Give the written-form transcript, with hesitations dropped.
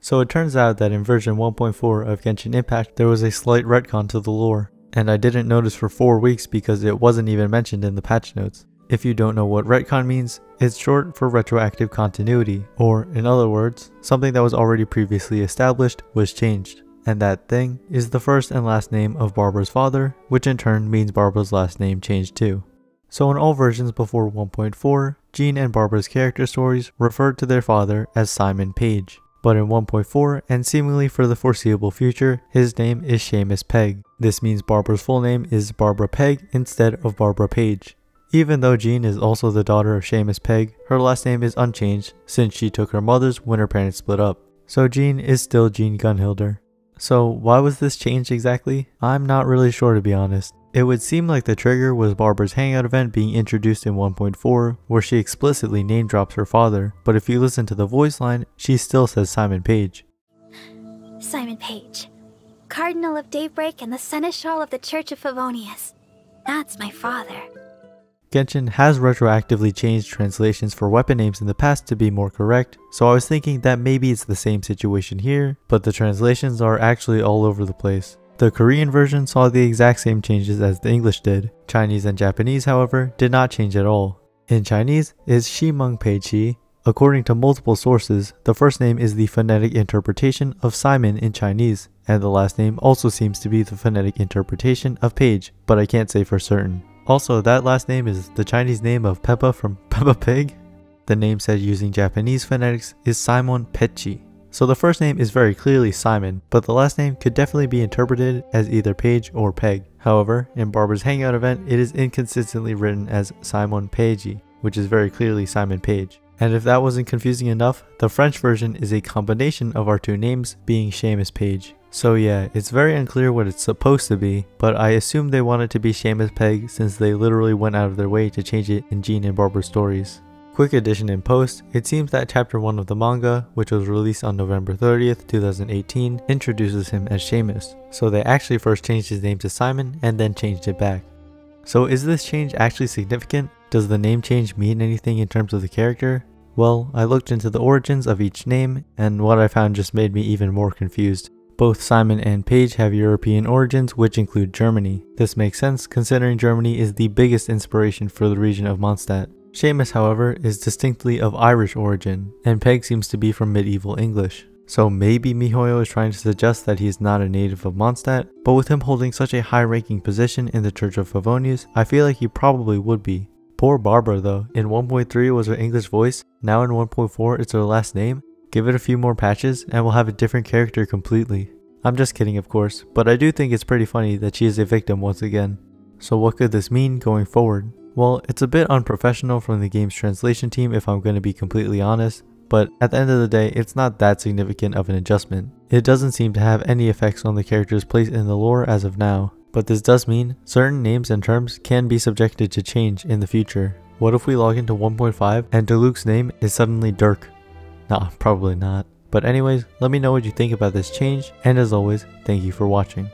So it turns out that in version 1.4 of Genshin Impact there was a slight retcon to the lore, and I didn't notice for 4 weeks because it wasn't even mentioned in the patch notes. If you don't know what retcon means, it's short for retroactive continuity, or in other words, something that was already previously established was changed. And that thing is the first and last name of Barbara's father, which in turn means Barbara's last name changed too. So in all versions before 1.4, Jean and Barbara's character stories referred to their father as Simon Page. But in 1.4, and seemingly for the foreseeable future, his name is Seamus Pegg. This means Barbara's full name is Barbara Pegg instead of Barbara Page. Even though Jean is also the daughter of Seamus Pegg, her last name is unchanged since she took her mother's when her parents split up. So Jean is still Jean Gunhilder. So why was this changed exactly? I'm not really sure, to be honest. It would seem like the trigger was Barbara's hangout event being introduced in 1.4, where she explicitly name drops her father, but if you listen to the voice line, she still says Simon Page. Simon Page, Cardinal of Daybreak and the Seneschal of the Church of Favonius. That's my father. Genshin has retroactively changed translations for weapon names in the past to be more correct, so I was thinking that maybe it's the same situation here, but the translations are actually all over the place. The Korean version saw the exact same changes as the English did. Chinese and Japanese, however, did not change at all. In Chinese, it's Shimeng Peiqi. According to multiple sources, the first name is the phonetic interpretation of Simon in Chinese, and the last name also seems to be the phonetic interpretation of Page, but I can't say for certain. Also, that last name is the Chinese name of Peppa from Peppa Pig. The name said using Japanese phonetics is Simon Peiqi. So the first name is very clearly Simon, but the last name could definitely be interpreted as either Page or Peg. However, in Barbara's hangout event, it is inconsistently written as Simon Peiqi, which is very clearly Simon Page. And if that wasn't confusing enough, the French version is a combination of our two names being Seamus Page. So yeah, it's very unclear what it's supposed to be, but I assume they want it to be Seamus Pegg since they literally went out of their way to change it in Jean and Barbara's stories. Quick addition in post, it seems that chapter 1 of the manga, which was released on November 30th, 2018, introduces him as Seamus. So they actually first changed his name to Simon and then changed it back. So is this change actually significant? Does the name change mean anything in terms of the character? Well, I looked into the origins of each name, and what I found just made me even more confused. Both Simon and Page have European origins, which include Germany. This makes sense considering Germany is the biggest inspiration for the region of Mondstadt. Seamus, however, is distinctly of Irish origin, and Peg seems to be from medieval English. So maybe miHoYo is trying to suggest that he is not a native of Mondstadt, but with him holding such a high-ranking position in the Church of Favonius, I feel like he probably would be. Poor Barbara though, in 1.3 was her English voice, now in 1.4 it's her last name. Give it a few more patches and we'll have a different character completely. I'm just kidding of course, but I do think it's pretty funny that she is a victim once again. So what could this mean going forward? Well, it's a bit unprofessional from the game's translation team if I'm going to be completely honest, but at the end of the day, it's not that significant of an adjustment. It doesn't seem to have any effects on the character's place in the lore as of now, but this does mean certain names and terms can be subjected to change in the future. What if we log into 1.5 and Diluc's name is suddenly Dirk? Nah, probably not. But anyways, let me know what you think about this change, and as always, thank you for watching.